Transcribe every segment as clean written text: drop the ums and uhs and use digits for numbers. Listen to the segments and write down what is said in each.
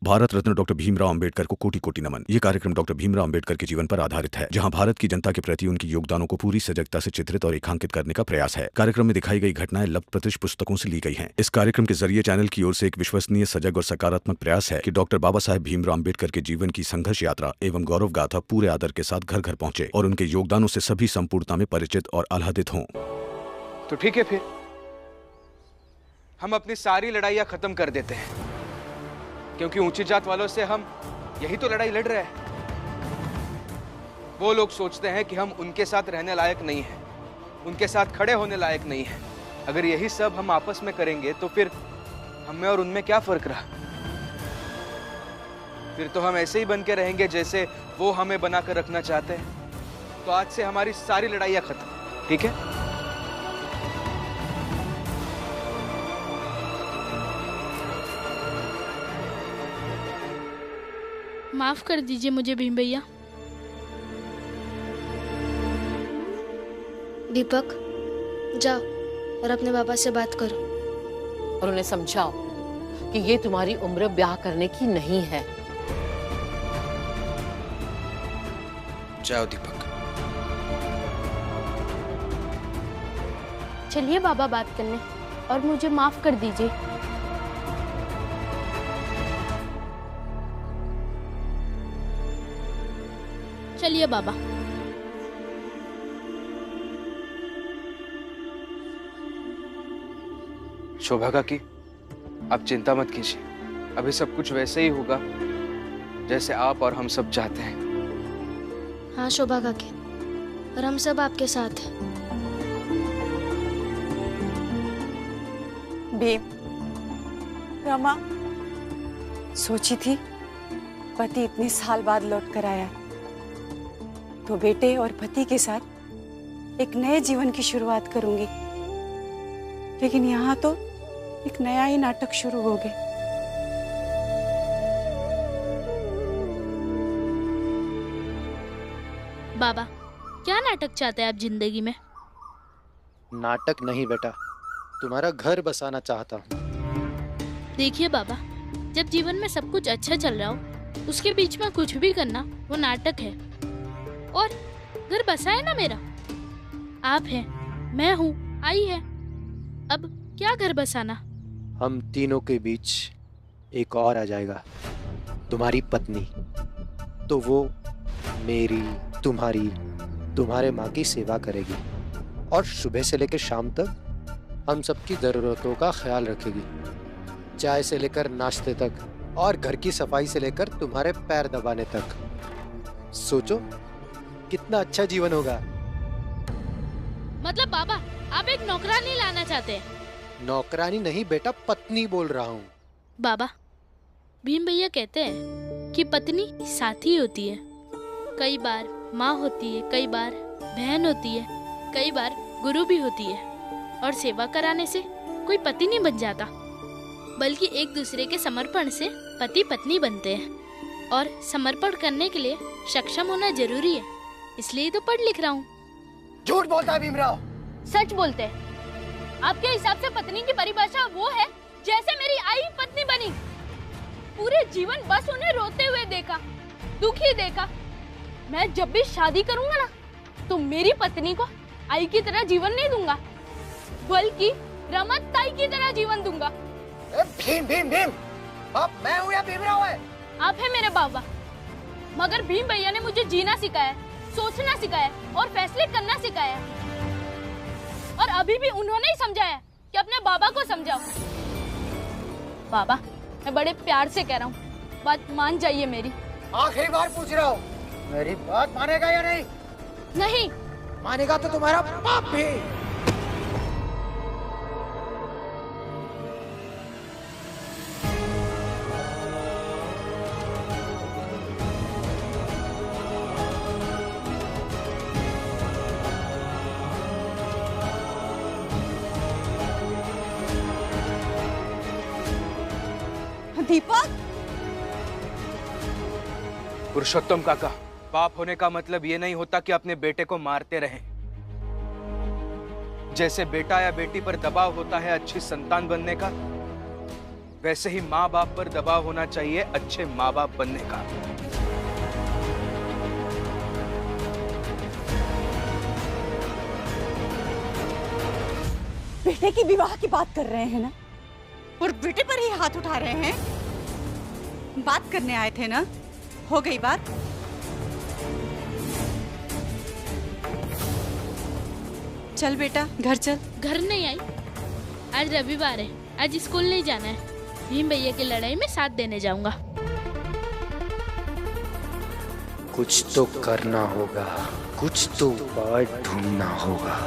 Bharat Ratna doctor Bhimrao Ambedkar को कोटि कोटि नमन। ये कार्यक्रम डॉक्टर भीमराव अंबेडकर के जीवन पर आधारित है, जहां भारत की जनता के प्रति उनके योगदानों को पूरी सजगता से चित्रित और रेखांकित करने का प्रयास है। कार्यक्रम में दिखाई गई घटनाएं लब्ध प्रतिष्ठ पुस्तकों से ली गई हैं। इस कार्यक्रम के जरिए चैनल की ओर से एक विश्वसनीय, सजग और सकारात्मक प्रयास है कि डॉक्टर बाबा साहेब भीमराव अंबेडकर के जीवन की संघर्ष यात्रा एवं गौरव गाथा पूरे आदर के साथ घर घर पहुंचे और उनके योगदानों से सभी संपूर्णता में परिचित और आह्लादित हों। तो ठीक है, फिर हम अपनी सारी लड़ाइयां खत्म कर देते हैं, क्योंकि ऊंची जात वालों से हम यही तो लड़ाई लड़ रहे हैं। वो लोग सोचते हैं कि हम उनके साथ रहने लायक नहीं हैं, उनके साथ खड़े होने लायक नहीं हैं। अगर यही सब हम आपस में करेंगे तो फिर हमें और उनमें क्या फर्क रहा? फिर तो हम ऐसे ही बन के रहेंगे जैसे वो हमें बनाकर रखना चाहते हैं। तो आज से हमारी सारी लड़ाइयां खत्म, ठीक है? माफ कर दीजिए मुझे भीम भैया। दीपक, जाओ और अपने बाबा से बात करो और उन्हें समझाओ कि ये तुम्हारी उम्र ब्याह करने की नहीं है। जाओ दीपक। चलिए बाबा बात करने, और मुझे माफ कर दीजिए। चलिए बाबा। शोभा काकी, आप चिंता मत कीजिए, अभी सब कुछ वैसे ही होगा जैसे आप और हम सब चाहते हैं। हाँ शोभा काकी, और हम सब आपके साथ हैं। भीम, रमा, सोची थी पति इतने साल बाद लौट कर आया तो बेटे और पति के साथ एक नए जीवन की शुरुआत करूंगी, लेकिन यहाँ तो एक नया ही नाटक शुरू हो गया। बाबा, क्या नाटक चाहते हैं आप जिंदगी में? नाटक नहीं बेटा, तुम्हारा घर बसाना चाहता हूँ। देखिए बाबा, जब जीवन में सब कुछ अच्छा चल रहा हो, उसके बीच में कुछ भी करना वो नाटक है। और घर बसा है ना मेरा, आप हैं, मैं हूँ, आई है, अब क्या घर बसाना? हम तीनों के बीच एक और आ जाएगा, तुम्हारी पत्नी। तो वो मेरी, तुम्हारी, तुम्हारे माँ की सेवा करेगी और सुबह से लेकर शाम तक हम सबकी जरूरतों का ख्याल रखेगी, चाय से लेकर नाश्ते तक और घर की सफाई से लेकर तुम्हारे पैर दबाने तक। सोचो कितना अच्छा जीवन होगा। मतलब बाबा, आप एक नौकरानी लाना चाहते हैं? नौकरानी नहीं बेटा, पत्नी बोल रहा हूँ। बाबा, भीम भैया कहते हैं कि पत्नी साथी होती है, कई बार माँ होती है, कई बार बहन होती है, कई बार गुरु भी होती है। और सेवा कराने से कोई पति नहीं बन जाता, बल्कि एक दूसरे के समर्पण से पति पत्नी बनते हैं। और समर्पण करने के लिए सक्षम होना जरूरी है, इसलिए तो पढ़ लिख रहा हूँ। झूठ बोलता है भीमराव। सच बोलते हैं। आपके हिसाब से पत्नी की परिभाषा वो है जैसे मेरी आई पत्नी बनी। पूरे जीवन बस उन्हें रोते हुए देखा, दुखी देखा। मैं जब भी शादी करूंगा ना, तो मेरी पत्नी को आई की तरह जीवन नहीं दूंगा, बल्कि रमत ताई की तरह जीवन दूंगा। भीम भीम भीम, अब मैं हूँ या भीमराव है? आप है मेरे बाबा, मगर भीम भैया ने मुझे जीना सिखाया, सोचना सिखाया और फैसले करना सिखाया। और अभी भी उन्होंने ही समझाया कि अपने बाबा को समझाओ। बाबा, मैं बड़े प्यार से कह रहा हूँ, बात मान जाइए मेरी। आखिरी बार पूछ रहा हूँ, मेरी बात मानेगा या नहीं? नहीं मानेगा तो तुम्हारा बाप भी। दीपक, पुरुषोत्तम काका, बाप होने का मतलब ये नहीं होता कि अपने बेटे को मारते रहें। जैसे बेटा या बेटी पर दबाव होता है अच्छी संतान बनने का, वैसे ही माँ बाप पर दबाव होना चाहिए अच्छे माँ बाप बनने का। बेटे की विवाह की बात कर रहे हैं ना, और बेटे पर ही हाथ उठा रहे हैं। बात करने आए थे ना, हो गई बात। चल बेटा घर चल। घर नहीं आई, आज रविवार है, आज स्कूल नहीं जाना है। भीम भैया की लड़ाई में साथ देने जाऊंगा। कुछ तो करना होगा, कुछ तो उपाय ढूंढना होगा।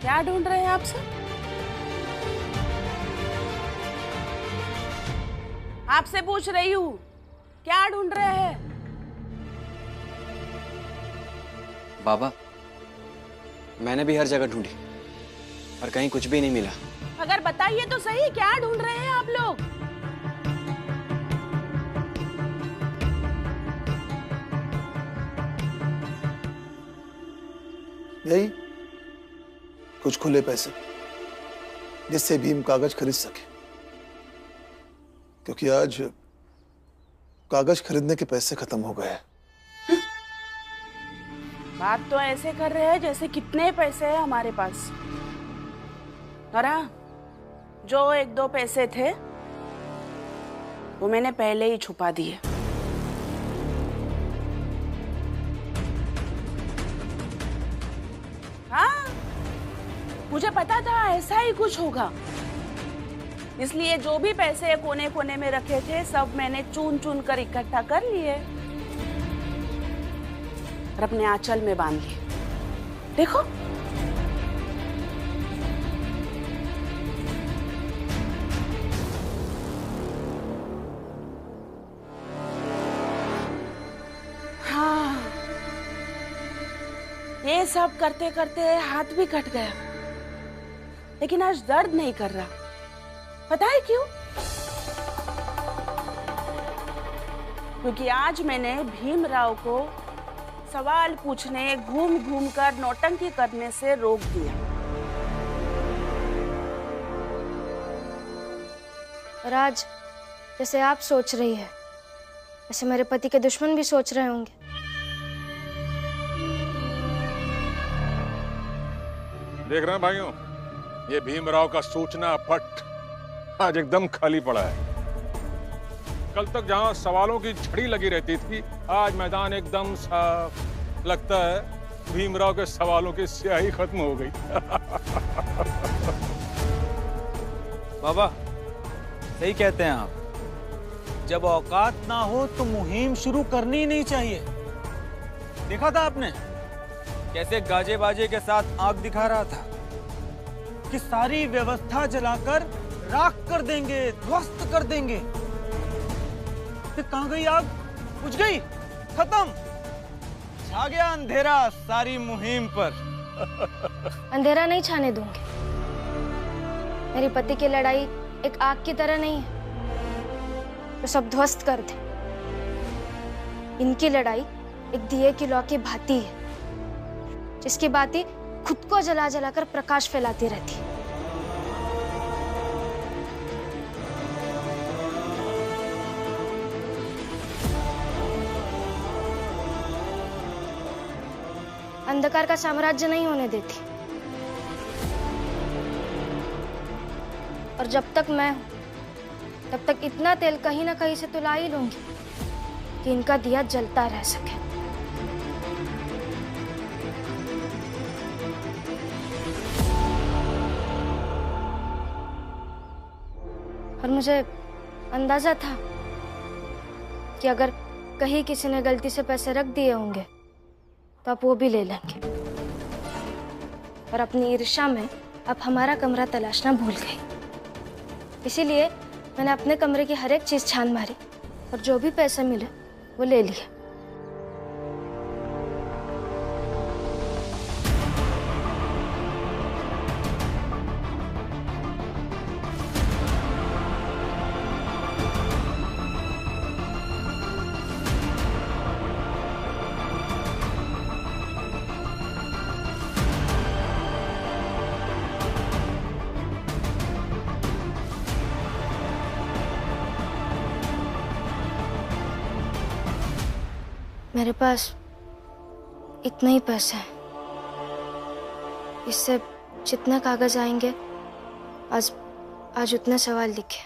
क्या ढूंढ रहे हैं आप सब? आपसे पूछ रही हूँ, क्या ढूंढ रहे हैं? बाबा, मैंने भी हर जगह ढूंढी पर कहीं कुछ भी नहीं मिला। अगर बताइए तो सही, क्या ढूंढ रहे हैं आप लोग? यही कुछ खुले पैसे जिससे भीम कागज खरीद सके, क्योंकि आज कागज खरीदने के पैसे खत्म हो गए हैं। बात तो ऐसे कर रहे हैं जैसे कितने पैसे हैं हमारे पास। और हाँ, जो एक दो पैसे थे वो मैंने पहले ही छुपा दिए। हाँ, मुझे पता था ऐसा ही कुछ होगा, इसलिए जो भी पैसे कोने कोने में रखे थे सब मैंने चुन चुन कर इकट्ठा कर लिए और अपने आंचल में बांध लिए। देखो, हाँ, ये सब करते करते हाथ भी कट गया, लेकिन आज दर्द नहीं कर रहा। पता है क्यों? क्योंकि आज मैंने भीमराव को सवाल पूछने, घूम घूम कर नौटंकी करने से रोक दिया। और आज जैसे आप सोच रही है, वैसे मेरे पति के दुश्मन भी सोच रहे होंगे। देख रहे हैं भाइयों, ये भीमराव का सूचना पट आज एकदम खाली पड़ा है। कल तक जहां सवालों की झड़ी लगी रहती थी, आज मैदान एकदम साफ। लगता है भीमराव के सवालों की स्याही खत्म हो गई। बाबा, सही कहते हैं आप। जब औकात ना हो तो मुहिम शुरू करनी ही नहीं चाहिए। देखा था आपने कैसे गाजे बाजे के साथ आग दिखा रहा था कि सारी व्यवस्था जलाकर राख कर देंगे, ध्वस्त कर देंगे। फिर कहां गई आग? बुझ गई, खत्म। छा गया अंधेरा सारी मुहिम पर। अंधेरा नहीं छाने दूंगी। मेरे पति की लड़ाई एक आग की तरह नहीं है तो सब ध्वस्त कर दे। इनकी लड़ाई एक दिए की लौ की भांति है, जिसकी बाती खुद को जला जलाकर प्रकाश फैलाती रहती है। अंधकार का साम्राज्य नहीं होने देती। और जब तक मैं हूं, तब तक इतना तेल कहीं ना कहीं से तो ला ही लूंगी कि इनका दिया जलता रह सके। और मुझे अंदाजा था कि अगर कहीं किसी ने गलती से पैसे रख दिए होंगे तो आप वो भी ले लेंगे, और अपनी ईर्ष्या में आप हमारा कमरा तलाशना भूल गई। इसीलिए मैंने अपने कमरे की हर एक चीज छान मारी और जो भी पैसे मिले वो ले लिए। मेरे पास इतने ही पैसे हैं, इससे जितने कागज आएंगे आज उतने सवाल लिखे।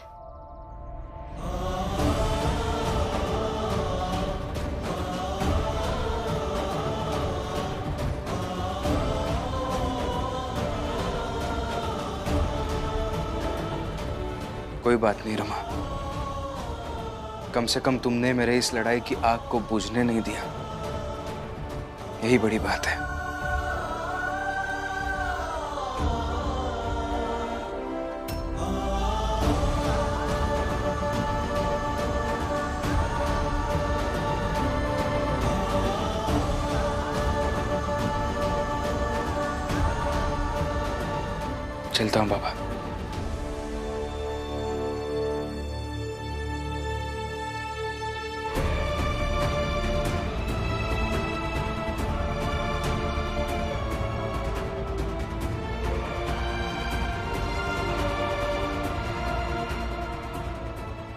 कोई बात नहीं रमा, कम से कम तुमने मेरे इस लड़ाई की आग को बुझने नहीं दिया, यही बड़ी बात है। चलता हूँ बाबा।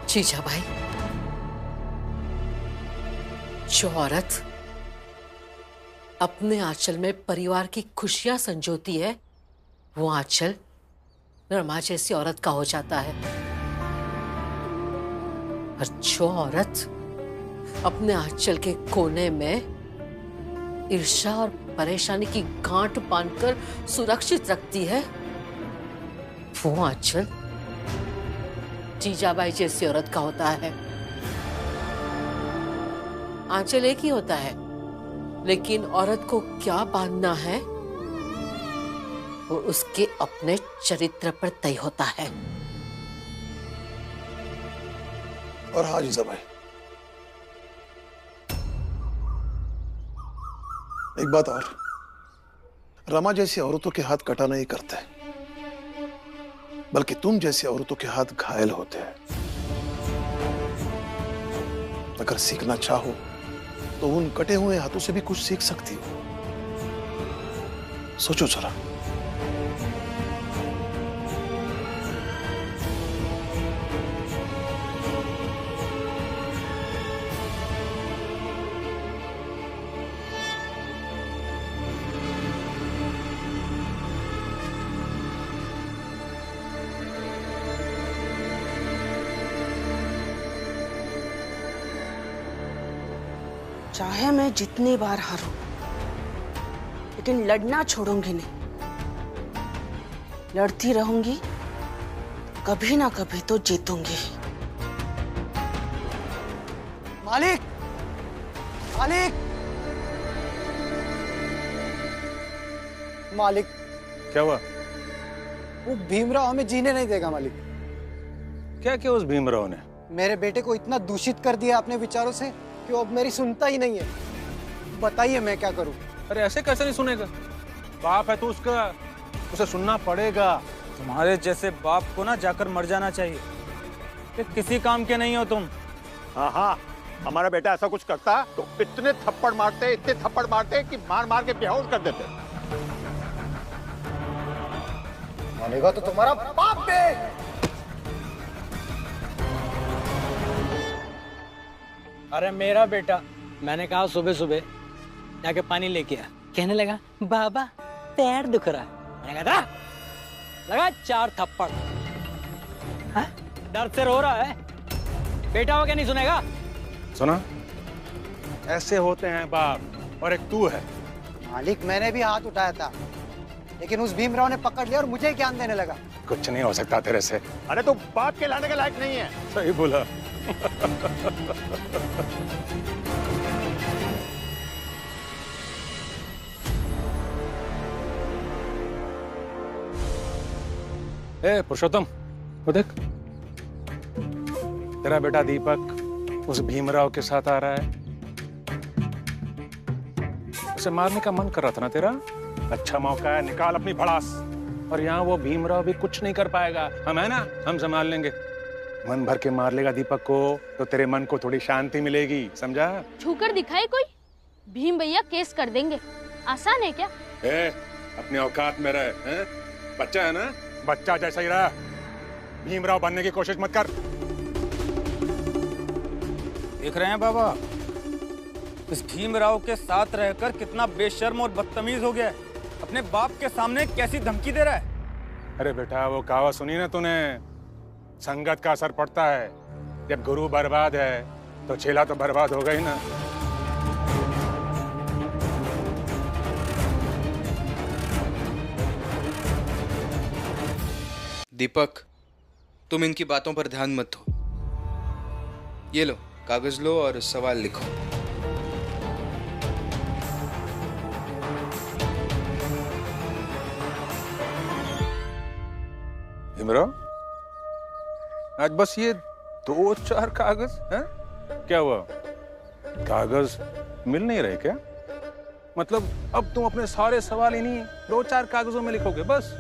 जीजा भाई, जो औरत अपने आंचल में परिवार की खुशियां संजोती है, वो आंचल रमा जैसी औरत का हो जाता है। और जो औरत अपने आंचल के कोने में ईर्ष्या और परेशानी की गांठ बांधकर सुरक्षित रखती है, वो आंचल जीजाबाई जैसी औरत का होता है। आंचल एक ही होता है, लेकिन औरत को क्या बांधना है वो उसके अपने चरित्र पर तय होता है। और हाँ जीजाबाई, एक बात और, रमा जैसी औरतों के हाथ कटा नहीं करते, बल्कि तुम जैसी औरतों के हाथ घायल होते हैं। अगर सीखना चाहो तो उन कटे हुए हाथों से भी कुछ सीख सकती हो। सोचो जरा। चाहे मैं जितनी बार हारूं, लेकिन लड़ना छोड़ूंगी नहीं। लड़ती रहूंगी, कभी ना कभी तो जीतूंगी। मालिक, मालिक, मालिक। क्या हुआ? वो भीमराव हमें जीने नहीं देगा मालिक। क्या किया उस भीमराव ने? मेरे बेटे को इतना दूषित कर दिया अपने विचारों से कि वो अब मेरी सुनता ही नहीं है। बताइए मैं क्या करूं? अरे ऐसे कैसे नहीं सुनेगा? बाप है तो उसका, उसे सुनना पड़ेगा। तुम्हारे जैसे बाप को ना जाकर मर जाना चाहिए। कि किसी काम के नहीं हो तुम। हाँ हाँ, हमारा बेटा ऐसा कुछ करता तो इतने थप्पड़ मारते कि मार मार के बेहोश कर देते। मानेगा तो तुम्हारा बाप भी। अरे मेरा बेटा, मैंने कहा सुबह सुबह जाके पानी लेके आ, कहने लगा बाबा पैर दुख रहा है। मैंने कहा लगा 4 थप्पड़। हाँ? डर से रो रहा है। बेटा हो क्या नहीं सुनेगा? सुना, ऐसे होते हैं बाप, और एक तू है। मालिक मैंने भी हाथ उठाया था, लेकिन उस भीमराव ने पकड़ लिया और मुझे ज्ञान देने लगा। कुछ नहीं हो सकता तेरे से। अरे तो बाप के लाने के लायक नहीं है। सही बोला। ए पुरुषोत्तम, वो देख, तेरा बेटा दीपक उस भीमराव के साथ आ रहा है। उसे मारने का मन कर रहा था ना तेरा? अच्छा मौका है, निकाल अपनी भड़ास। और यहाँ वो भीमराव भी कुछ नहीं कर पाएगा, हम है ना, हम संभाल लेंगे। मन भर के मार लेगा दीपक को तो तेरे मन को थोड़ी शांति मिलेगी, समझा? छूकर दिखाए कोई, भीम भैया केस कर देंगे। आसान है क्या? अपने औकात में रहे, हैं? बच्चा है ना, बच्चा जैसा ही रहा। भीमराव बनने की कोशिश मत कर। देख रहे हैं बाबा, इस भीमराव के साथ रहकर कितना बेशर्म और बदतमीज हो गया है। अपने बाप के सामने कैसी धमकी दे रहा है। अरे बेटा, वो कहावत सुनी ना तूने, संगत का असर पड़ता है। जब गुरु बर्बाद है तो चेला तो बर्बाद होगा ही ना। दीपक, तुम इनकी बातों पर ध्यान मत दो। ये लो कागज लो और सवाल लिखो। भीमराव, आज बस ये 2-4 कागज हैं? क्या हुआ, कागज मिल नहीं रहे क्या? मतलब अब तुम अपने सारे सवाल इन्हीं 2-4 कागजों में लिखोगे बस?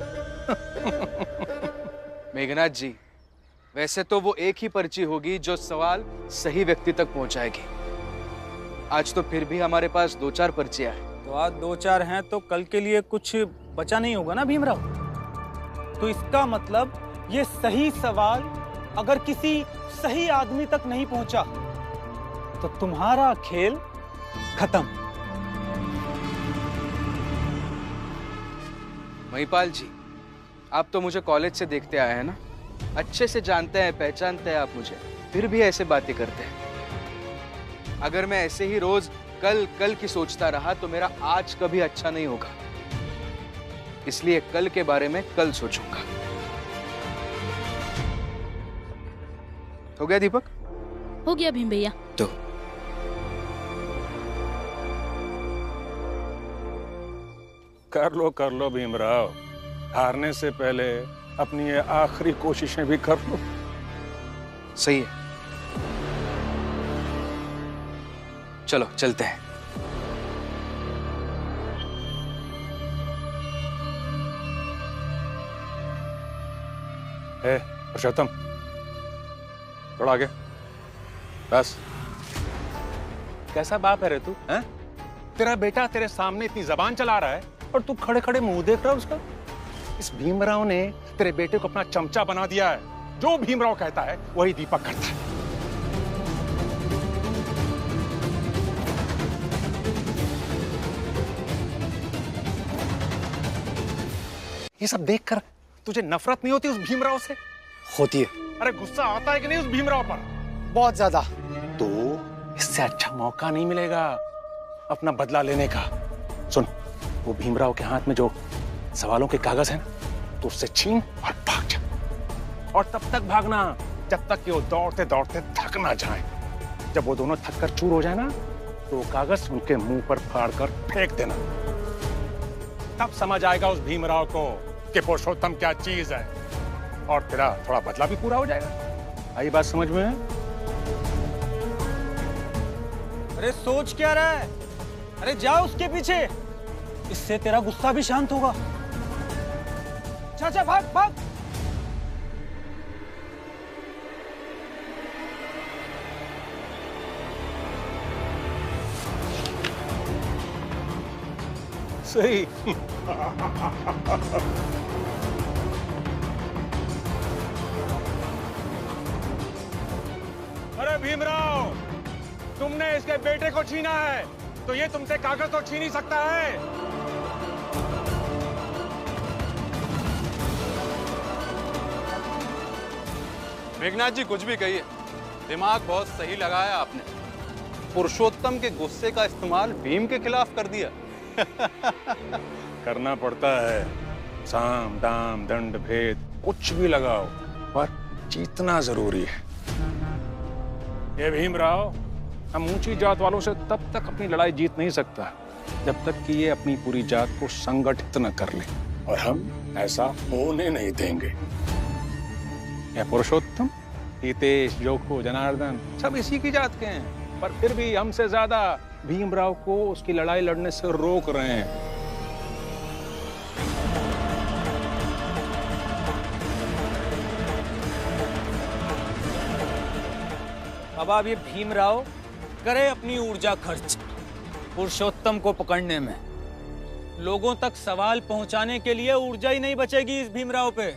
मेघनाथ जी, वैसे तो वो एक ही पर्ची होगी जो सवाल सही व्यक्ति तक पहुंचाएगी। आज तो फिर भी हमारे पास 2-4 पर्चियां हैं। तो आज 2-4 हैं तो कल के लिए कुछ बचा नहीं होगा ना भीमराव? तो इसका मतलब ये सही सवाल अगर किसी सही आदमी तक नहीं पहुंचा तो तुम्हारा खेल खत्म। महिपाल जी, आप तो मुझे कॉलेज से देखते आए हैं ना, अच्छे से जानते हैं, पहचानते हैं आप मुझे, फिर भी ऐसे बातें करते हैं। अगर मैं ऐसे ही रोज कल कल की सोचता रहा तो मेरा आज कभी अच्छा नहीं होगा। इसलिए कल के बारे में कल सोचूंगा। हो गया दीपक? हो गया भीम भैया। तो कर लो भीमराव, हारने से पहले अपनी ये आखिरी कोशिशें भी कर लो। सही है, चलो चलते हैं। पुरुषोत्तम, थोड़ा आगे, बस। कैसा बाप है रे तू, हैं? तेरा बेटा तेरे सामने इतनी जबान चला रहा है और तू खड़े खड़े मुंह देख रहा है उसका। इस भीमराव ने तेरे बेटे को अपना चमचा बना दिया है। जो भीमराव कहता है वही दीपक करता है। ये सब देखकर तुझे नफरत नहीं होती उस भीमराव से? होती है। अरे गुस्सा आता है कि नहीं उस भीमराव पर? बहुत ज्यादा। तो इससे अच्छा मौका नहीं मिलेगा अपना बदला लेने का। सुन, वो भीमराव के हाथ में जो सवालों के कागज हैं ना, तो उससे छीन और भाग जा। और तब तक भागना जब तक कि वो दौड़ते दौड़ते थक ना जाए। जब वो दोनों थक कर चूर हो जाए ना, तो वो कागज उनके मुंह पर फाड़ कर फेंक देना। तब समझ आएगा उस भीमराव को कि पुरुषोत्तम क्या चीज है, और तेरा थोड़ा बदला भी पूरा हो जाएगा। आई बात समझ में? अरे सोच क्या रहा है? अरे जाओ उसके पीछे, इससे तेरा गुस्सा भी शांत होगा। चाचा भाग भाग। सही। अरे भीमराव, तुमने इसके बेटे को छीना है तो ये तुमसे कागज तो छीन ही सकता है। मेघनाथ जी, कुछ भी कहिए, दिमाग बहुत सही लगाया आपने। पुरुषोत्तम के गुस्से का इस्तेमाल भीम के खिलाफ कर दिया। करना पड़ता है। साम दाम दंड भेद कुछ भी लगाओ, पर जीतना जरूरी है। ये भीमराव, हम ऊंची जात वालों से तब तक अपनी लड़ाई जीत नहीं सकता जब तक कि ये अपनी पूरी जात को संगठित न कर ले, और हम ऐसा होने नहीं देंगे। ये पुरुषोत्तम, हितेश, जोखो, जनार्दन सब इसी की जात के हैं, पर फिर भी हमसे ज्यादा भीमराव को उसकी लड़ाई लड़ने से रोक रहे हैं। बाबा, अब ये भीमराव करे अपनी ऊर्जा खर्च पुरुषोत्तम को पकड़ने में। लोगों तक सवाल पहुंचाने के लिए ऊर्जा ही नहीं बचेगी इस भीमराव पे।